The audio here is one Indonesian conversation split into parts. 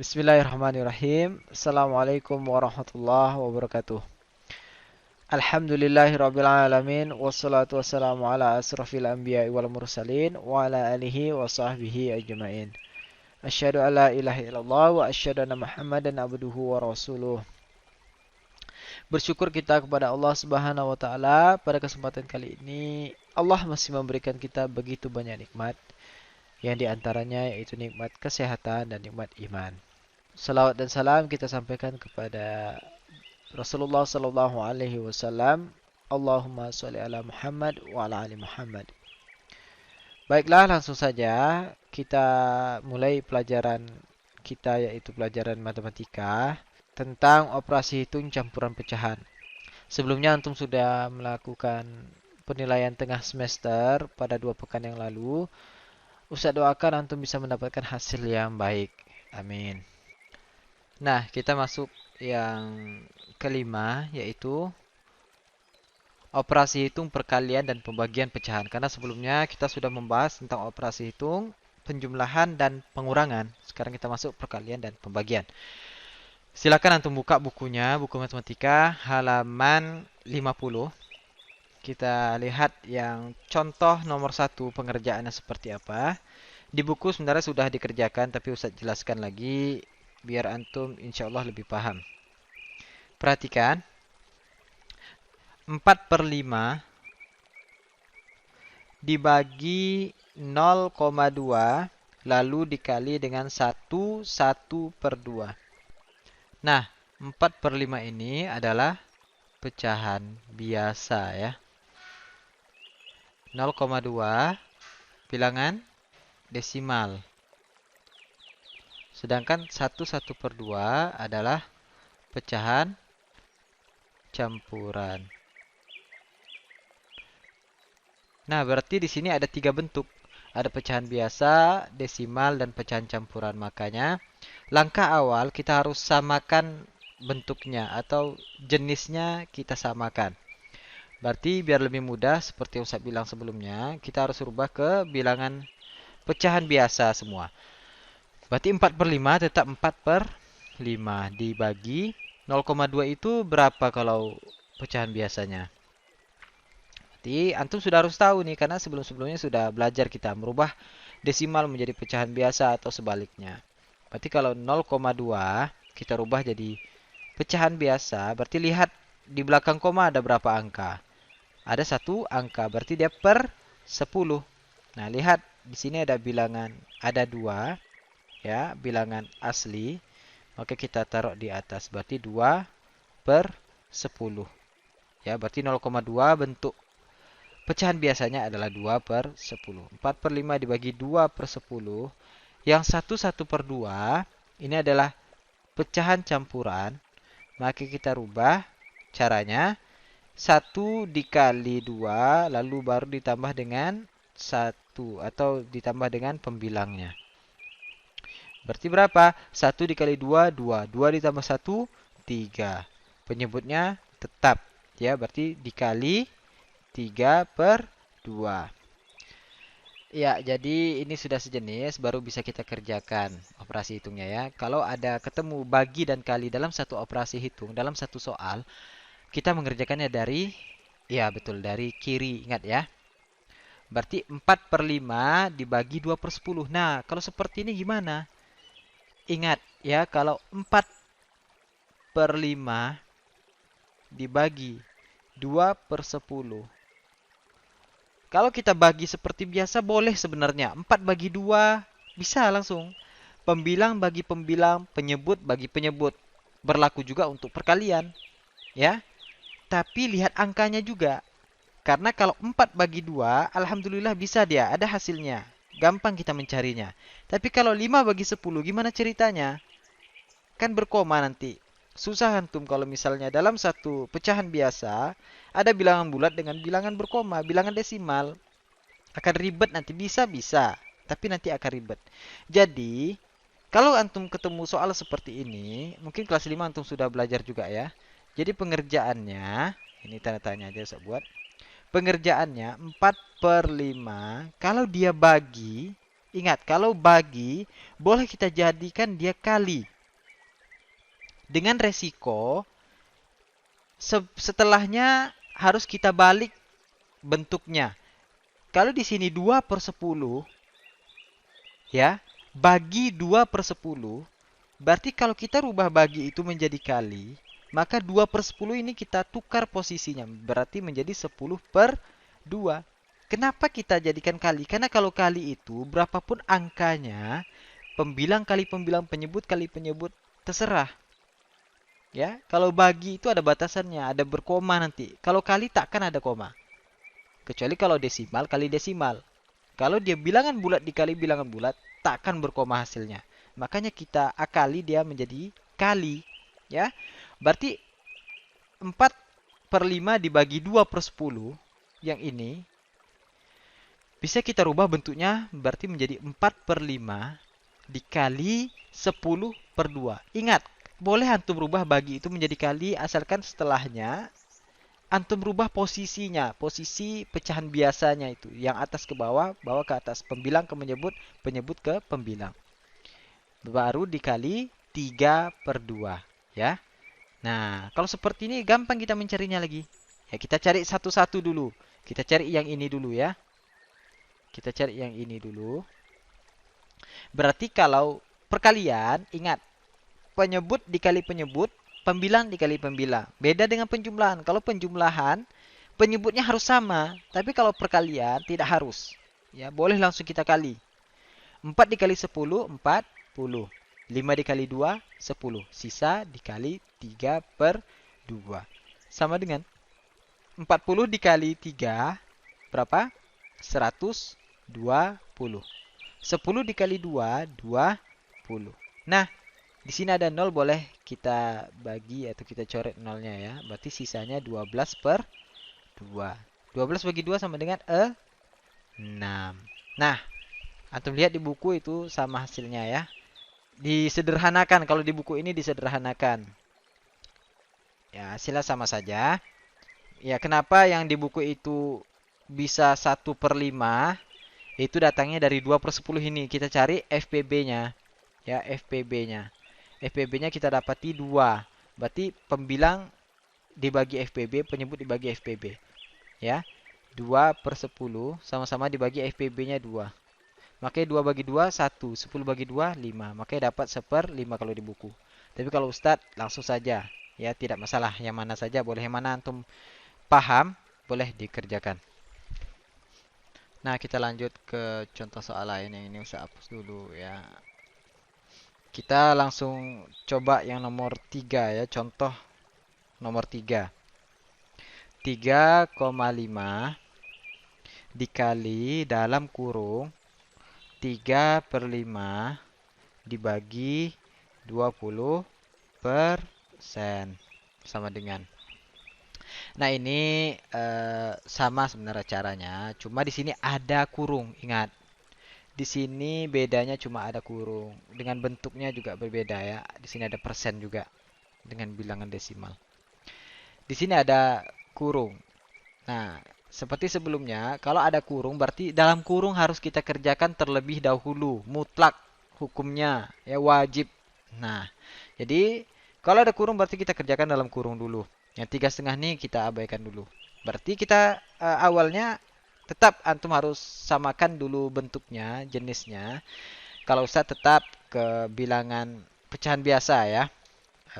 Bismillahirrahmanirrahim. Assalamualaikum warahmatullahi wabarakatuh. Alhamdulillahirabbil alamin wassalatu wassalamu ala asrofil anbiya'i wal mursalin wa ala alihi wa sahbihi ajmain. Asyhadu an la ilaha illallah wa asyhadu anna Muhammadan abduhu wa rasuluh. Bersyukur kita kepada Allah Subhanahu wa taala pada kesempatan kali ini Allah masih memberikan kita begitu banyak nikmat yang diantaranya yaitu nikmat kesehatan dan nikmat iman. Salawat dan salam kita sampaikan kepada Rasulullah sallallahu alaihi wasallam. Allahumma sholli ala Muhammad wa ala ali Muhammad. Baiklah, langsung saja kita mulai pelajaran kita yaitu pelajaran matematika tentang operasi hitung campuran pecahan. Sebelumnya antum sudah melakukan penilaian tengah semester pada 2 pekan yang lalu. Ustaz doakan antum bisa mendapatkan hasil yang baik. Amin. Nah, kita masuk yang kelima yaitu operasi hitung perkalian dan pembagian pecahan. Karena sebelumnya kita sudah membahas tentang operasi hitung, penjumlahan dan pengurangan. Sekarang kita masuk perkalian dan pembagian. Silakan antum buka bukunya, buku matematika halaman 50. Kita lihat yang contoh nomor 1 pengerjaannya seperti apa. Di buku sebenarnya sudah dikerjakan tapi Ustaz jelaskan lagi biar antum insya Allah lebih paham. Perhatikan, 4/5 dibagi 0,2 lalu dikali dengan 1/2. Nah, 4/5 ini adalah pecahan biasa ya. 0,2 bilangan desimal. Sedangkan 1/2 adalah pecahan campuran. Nah, berarti di sini ada 3 bentuk. Ada pecahan biasa, desimal, dan pecahan campuran. Makanya, langkah awal kita harus samakan bentuknya atau jenisnya kita samakan. Berarti biar lebih mudah, seperti yang saya bilang sebelumnya, kita harus rubah ke bilangan pecahan biasa semua. Berarti 4/5 tetap 4/5 dibagi 0,2 itu berapa kalau pecahan biasanya? Berarti antum sudah harus tahu nih karena sebelum-sebelumnya sudah belajar kita merubah desimal menjadi pecahan biasa atau sebaliknya. Berarti kalau 0,2 kita rubah jadi pecahan biasa, berarti lihat di belakang koma ada berapa angka? Ada 1 angka, berarti dia per 10. Nah, lihat di sini ada bilangan, ada 2 ya, bilangan asli. Maka kita taruh di atas, berarti 2/10. Ya, berarti 0,2 bentuk pecahan biasanya adalah 2/10. 4/5 dibagi 2/10. Yang 1/2 ini adalah pecahan campuran. Maka kita rubah caranya. 1 dikali 2 lalu baru ditambah dengan 1 atau ditambah dengan pembilangnya. Berarti berapa? 1 dikali 2, 2. 2 ditambah 1, 3. Penyebutnya tetap. Ya, berarti dikali 3/2. Ya, jadi ini sudah sejenis, baru bisa kita kerjakan operasi hitungnya ya. Kalau ada ketemu bagi dan kali dalam satu operasi hitung, dalam satu soal, kita mengerjakannya dari, ya betul, dari kiri, ingat ya. Berarti 4/5 dibagi 2/10. Nah, kalau seperti ini gimana? Ingat ya, kalau 4/5 dibagi 2/10. Kalau kita bagi seperti biasa boleh sebenarnya. 4/2 bisa langsung. Pembilang bagi pembilang, penyebut bagi penyebut. Berlaku juga untuk perkalian. Ya. Tapi lihat angkanya juga. Karena kalau 4/2, alhamdulillah bisa dia. Ada hasilnya. Gampang kita mencarinya. Tapi kalau 5/10, gimana ceritanya? Kan berkoma nanti. Susah antum kalau misalnya dalam satu pecahan biasa ada bilangan bulat dengan bilangan berkoma, bilangan desimal. Akan ribet nanti, bisa, tapi nanti akan ribet. Jadi, kalau antum ketemu soal seperti ini, mungkin kelas 5 antum sudah belajar juga ya. Jadi pengerjaannya, ini tanda tanya aja saya buat. Pengerjaannya 4/5, kalau dia bagi, Ingat, kalau bagi, boleh kita jadikan dia kali. Dengan resiko, setelahnya harus kita balik bentuknya. Kalau di sini 2/10, ya, bagi 2/10, berarti kalau kita rubah bagi itu menjadi kali, maka 2/10 ini kita tukar posisinya. Berarti menjadi 10/2. Kenapa kita jadikan kali? Karena kalau kali itu, berapapun angkanya, pembilang kali pembilang, penyebut kali penyebut, terserah. Ya, kalau bagi itu ada batasannya, ada berkoma nanti. Kalau kali takkan ada koma. Kecuali kalau desimal kali desimal. Kalau dia bilangan bulat dikali bilangan bulat, takkan berkoma hasilnya. Makanya kita akali dia menjadi kali. Ya, berarti 4/5 dibagi 2/10, yang ini, bisa kita rubah bentuknya, berarti menjadi 4/5 dikali 10/2. Ingat, boleh antum rubah bagi itu menjadi kali, asalkan setelahnya antum rubah posisinya, posisi pecahan biasanya itu, yang atas ke bawah, bawah ke atas, pembilang ke penyebut, penyebut ke pembilang. Baru dikali 3/2, ya. Nah, kalau seperti ini gampang kita mencarinya lagi. Ya, kita cari satu-satu dulu. Kita cari yang ini dulu ya. Kita cari yang ini dulu. Berarti kalau perkalian, ingat, penyebut dikali penyebut, pembilang dikali pembilang. Beda dengan penjumlahan. Kalau penjumlahan, penyebutnya harus sama. Tapi kalau perkalian, tidak harus. Ya, boleh langsung kita kali. 4 dikali 10, 40. 5 dikali 2, 10. Sisa dikali 3/2. Sama dengan 40 dikali 3, berapa? 120. 10 dikali 2, 20. Nah, di sini ada 0, boleh kita bagi atau kita coret nolnya ya. Berarti sisanya 12/2. 12 bagi 2 sama dengan 6. Nah, antum lihat di buku itu sama hasilnya ya. Disederhanakan, kalau di buku ini disederhanakan. Ya, hasilnya sama saja. Ya, kenapa yang di buku itu bisa 1/5? Itu datangnya dari 2/10 ini. Kita cari FPB-nya. Ya, FPB-nya. FPB-nya kita dapati 2. Berarti pembilang dibagi FPB, penyebut dibagi FPB. Ya, 2/10 sama-sama dibagi FPB-nya 2. Makanya 2 bagi 2, 1. 10 bagi 2, 5. Makanya dapat 1/5 kalau di buku. Tapi kalau Ustadz, langsung saja. Ya, tidak masalah. Yang mana saja boleh. Yang mana antum paham, boleh dikerjakan. Nah, kita lanjut ke contoh soal lain. Yang ini Ustadz hapus dulu ya. Kita langsung coba yang nomor 3 ya. Contoh nomor 3. 3,5 dikali dalam kurung 3/5 dibagi 20% sama dengan. Nah, ini sama sebenarnya caranya. Cuma di sini ada kurung. Ingat, di sini bedanya cuma ada kurung. Dengan bentuknya juga berbeda ya. Di sini ada persen juga dengan bilangan desimal. Di sini ada kurung. Nah, seperti sebelumnya, kalau ada kurung berarti dalam kurung harus kita kerjakan terlebih dahulu. Mutlak hukumnya, ya wajib. Nah, jadi kalau ada kurung berarti kita kerjakan dalam kurung dulu. Yang 3,5 nih kita abaikan dulu. Berarti kita awalnya tetap antum harus samakan dulu bentuknya, jenisnya. Kalau Ustaz tetap ke bilangan pecahan biasa ya.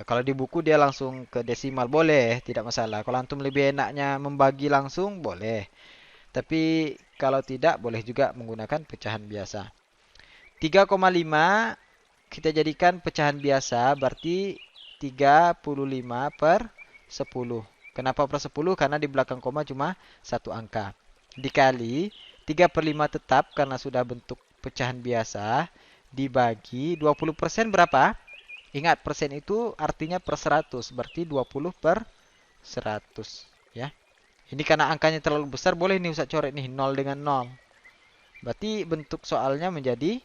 Kalau di buku dia langsung ke desimal, boleh, tidak masalah. Kalau antum lebih enaknya membagi langsung, boleh. Tapi kalau tidak, boleh juga menggunakan pecahan biasa. 3,5 kita jadikan pecahan biasa, berarti 35/10. Kenapa per 10? Karena di belakang koma cuma satu angka. Dikali 3/5 tetap karena sudah bentuk pecahan biasa. Dibagi 20% berapa? Ingat, persen itu artinya per 100. Berarti 20/100. Ya. Ini karena angkanya terlalu besar, boleh nih Ustaz coret nih 0 dengan 0. Berarti bentuk soalnya menjadi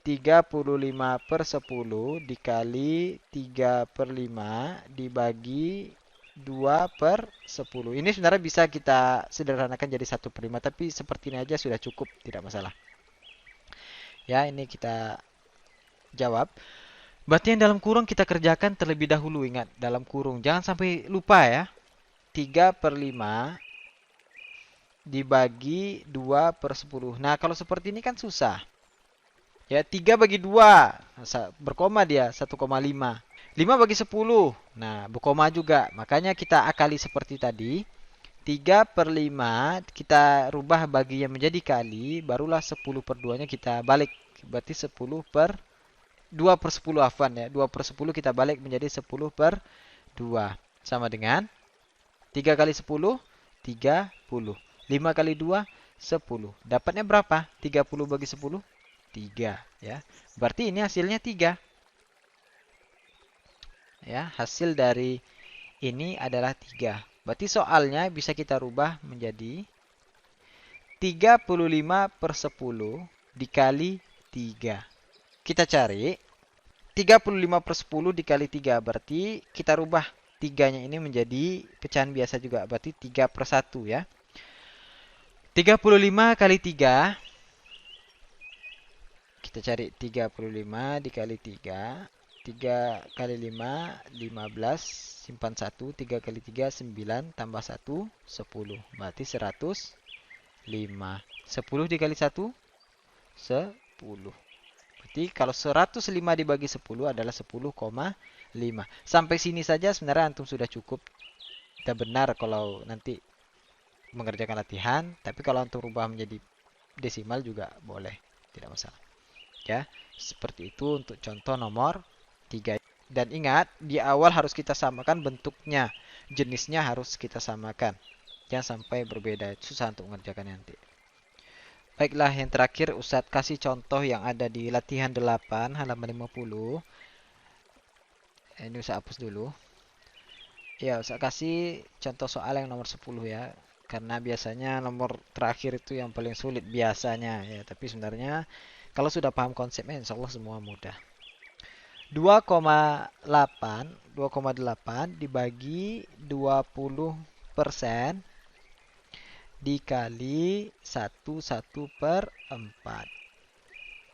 35/10 dikali 3/5 dibagi 2/10. Ini sebenarnya bisa kita sederhanakan jadi 1/5, tapi seperti ini aja sudah cukup, tidak masalah. Ya, ini kita jawab. Berarti yang dalam kurung kita kerjakan terlebih dahulu. Ingat, dalam kurung. Jangan sampai lupa ya. 3/5 dibagi 2/10. Nah, kalau seperti ini kan susah. Ya, 3/2. Berkoma dia, 1,5. 5 bagi 10. Nah, berkoma juga. Makanya kita akali seperti tadi. 3/5 kita rubah baginya menjadi kali. Barulah 10/2-nya kita balik. Berarti 2/10 afwan ya. 2/10 kita balik menjadi 10/2. Sama dengan 3 kali 10, 30. 5 kali 2, 10. Dapatnya berapa? 30 bagi 10? 3. Ya. Berarti ini hasilnya 3. Ya, hasil dari ini adalah 3. Berarti soalnya bisa kita rubah menjadi 35/10 dikali 3. Kita cari 35/10 dikali 3. Berarti kita rubah 3-nya ini menjadi pecahan biasa juga. Berarti 3/1 ya. 35 kali 3. Kita cari 35 dikali 3. 3 kali 5, 15. Simpan 1. 3 kali 3, 9. Tambah 1, 10. Berarti 105. 10 dikali 1, 10. Berarti kalau 105 dibagi 10 adalah 10,5. Sampai sini saja sebenarnya antum sudah cukup. Kita benar kalau nanti mengerjakan latihan. Tapi kalau antum rubah menjadi desimal juga boleh. Tidak masalah. Ya, seperti itu untuk contoh nomor 3. Dan ingat, di awal harus kita samakan bentuknya. Jenisnya harus kita samakan. Jangan sampai berbeda. Susah untuk mengerjakannya nanti. Baiklah, yang terakhir Ustadz kasih contoh yang ada di latihan 8 halaman 50. Ini Ustadz hapus dulu. Ya, Ustadz kasih contoh soal yang nomor 10 ya. Karena biasanya nomor terakhir itu yang paling sulit biasanya ya. Tapi sebenarnya kalau sudah paham konsepnya insya Allah semua mudah. 2,8 dibagi 20% dikali 1/4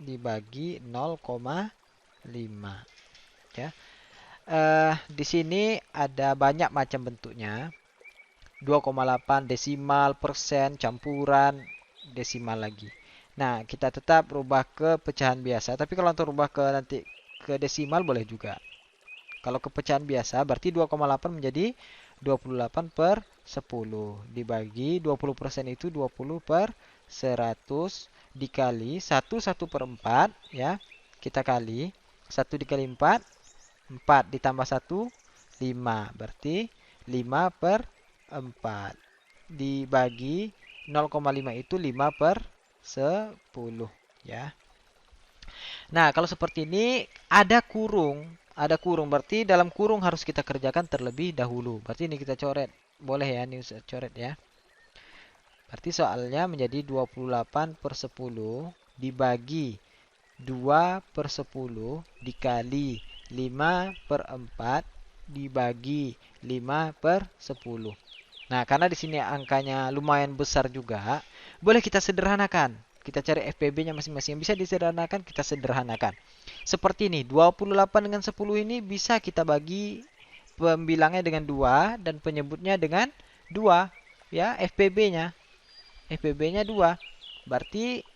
dibagi 0,5 ya. Di sini ada banyak macam bentuknya. 2,8 desimal, persen, campuran, desimal lagi. Nah, kita tetap rubah ke pecahan biasa. Tapi kalau untuk rubah ke nanti ke desimal boleh juga. Kalau ke pecahan biasa berarti 2,8 menjadi 28/10 dibagi 20% itu 20/100 dikali 1/4 ya. Kita kali 1 dikali 4, 4 ditambah 1, 5. Berarti 5/4 dibagi 0,5 itu 5/10 ya. Nah, kalau seperti ini ada kurung. Ada kurung, berarti dalam kurung harus kita kerjakan terlebih dahulu. Berarti ini kita coret. Boleh ya, ini saya coret ya. Berarti soalnya menjadi 28/10 dibagi 2/10 dikali 5/4 dibagi 5/10. Nah, karena di sini angkanya lumayan besar juga, boleh kita sederhanakan. Kita cari FPB-nya masing-masing. Yang bisa disederhanakan, kita sederhanakan. Seperti ini, 28 dengan 10 ini bisa kita bagi pembilangnya dengan 2 dan penyebutnya dengan 2. Ya, FPB-nya. FPB-nya 2. Berarti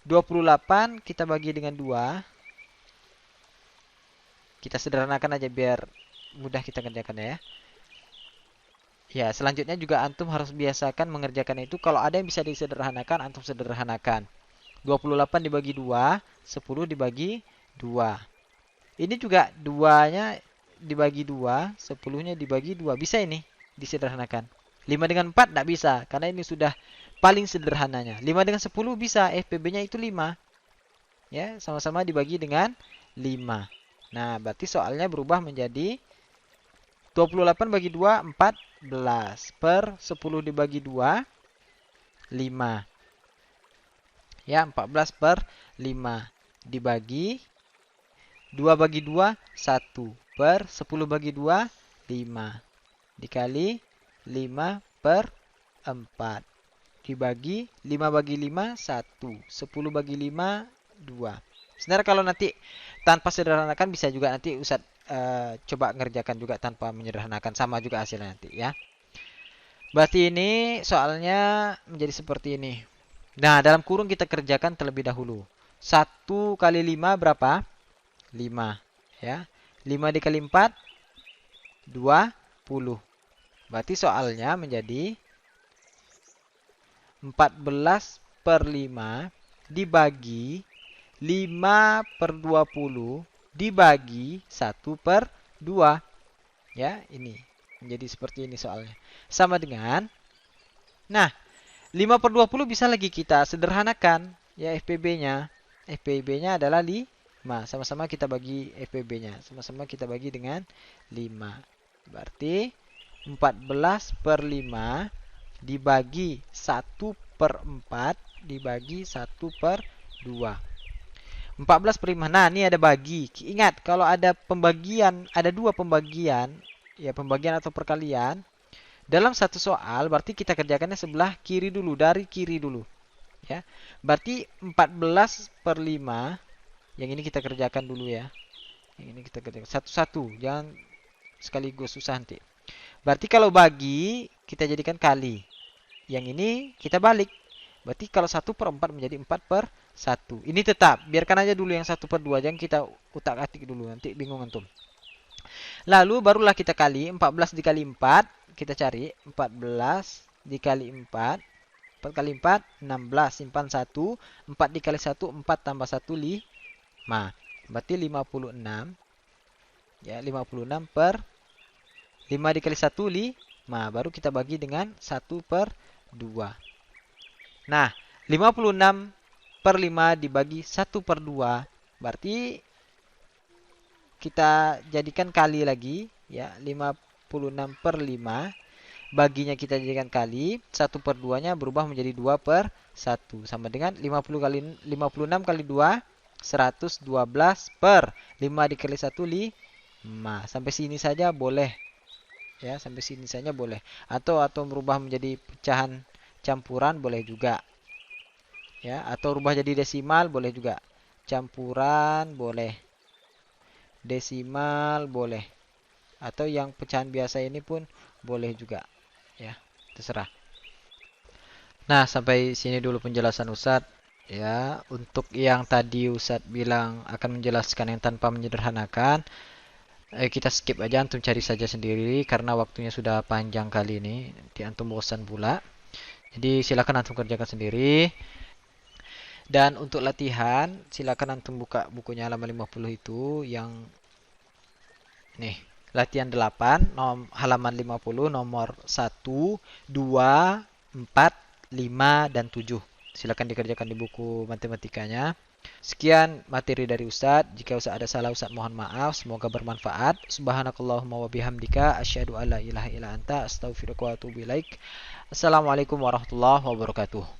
28 kita bagi dengan 2. Kita sederhanakan aja biar mudah kita kerjakan ya. Ya, selanjutnya juga antum harus biasakan mengerjakan itu. Kalau ada yang bisa disederhanakan, antum sederhanakan. 28 dibagi 2, 10 dibagi 2. Ini juga 2-nya dibagi 2, 10-nya dibagi 2. Bisa ini disederhanakan. 5 dengan 4 tidak bisa, karena ini sudah paling sederhananya. 5 dengan 10 bisa, FPB-nya itu 5. Ya, sama-sama dibagi dengan 5. Nah, berarti soalnya berubah menjadi 28 bagi 2, 14. Per 10 dibagi 2, 5. Ya, 14/5. Dibagi 2 bagi 2, 1. Per 10 bagi 2, 5. Dikali 5/4. Dibagi 5 bagi 5, 1. 10 bagi 5, 2. Sebenarnya kalau nanti tanpa sederhanakan bisa juga nanti Ustadz coba ngerjakan juga tanpa menyederhanakan. Sama juga hasilnya nanti ya. Berarti ini soalnya menjadi seperti ini. Nah, dalam kurung kita kerjakan terlebih dahulu. 1 kali 5 berapa? 5. Ya. 5 dikali 4, 20. Berarti soalnya menjadi 14 per 5 dibagi 5 per 20 dibagi 1 per 2. Ya, ini. Menjadi seperti ini soalnya. Sama dengan, nah, 5 per 20 bisa lagi kita sederhanakan. Ya, FPB-nya. FPB-nya adalah 5. Sama-sama kita bagi FPB-nya. Sama-sama kita bagi dengan 5. Berarti 14 per 5 dibagi 1 per 4 dibagi 1 per 2. 14 per 5. Nah, ini ada bagi. Ingat, kalau ada pembagian, ada dua pembagian, ya pembagian atau perkalian, dalam satu soal, berarti kita kerjakannya sebelah kiri dulu, dari kiri dulu. Ya, berarti 14 per 5, yang ini kita kerjakan dulu ya. Yang ini kita kerjakan satu-satu, jangan sekaligus susah nanti. Berarti kalau bagi, kita jadikan kali. Yang ini kita balik. Berarti kalau 1 per 4 menjadi 4 per 1. Ini tetap, biarkan aja dulu yang 1 per 2. Jangan kita utak-atik dulu, nanti bingung antum. Lalu barulah kita kali, 14 dikali 4. Kita cari, 14 dikali 4. 4 kali 4, 16. Simpan 1. 4 dikali 1, 4 tambah 1, 5. Berarti 56. Ya, 56 per 5 dikali 1, 5. Baru kita bagi dengan 1 per 2. Nah, 56 per 5 dibagi 1 per 2. Berarti kita jadikan kali lagi. Ya, 56 per 5. Baginya kita jadikan kali. 1 per 2-nya berubah menjadi 2 per 1. Sama dengan 56 kali 2. 112 per 5 dikali 1, 5. Sampai sini saja boleh. Ya, sampai sini saja boleh. Atau merubah menjadi pecahan campuran boleh juga. Ya, atau rubah jadi desimal boleh juga. Campuran boleh. Desimal boleh. Atau yang pecahan biasa ini pun boleh juga. Ya, terserah. Nah, sampai sini dulu penjelasan Ustadz. Ya, untuk yang tadi Ustadz bilang akan menjelaskan yang tanpa menyederhanakan, kita skip aja, antum cari saja sendiri karena waktunya sudah panjang kali ini. Nanti antum bosan pula. Jadi silakan antum kerjakan sendiri. Dan untuk latihan, silakan antum buka bukunya halaman 50 itu yang nih, latihan 8, halaman 50 nomor 1, 2, 4, 5 dan 7. Silakan dikerjakan di buku matematikanya. Sekian materi dari Ustadz. Jika Ustadz ada salah, Ustadz mohon maaf. Semoga bermanfaat. Subhanakallahumma wa bihamdika asyhadu alla ilaha illa anta astaghfiruka wa atubu ilaik. Assalamualaikum warahmatullahi wabarakatuh.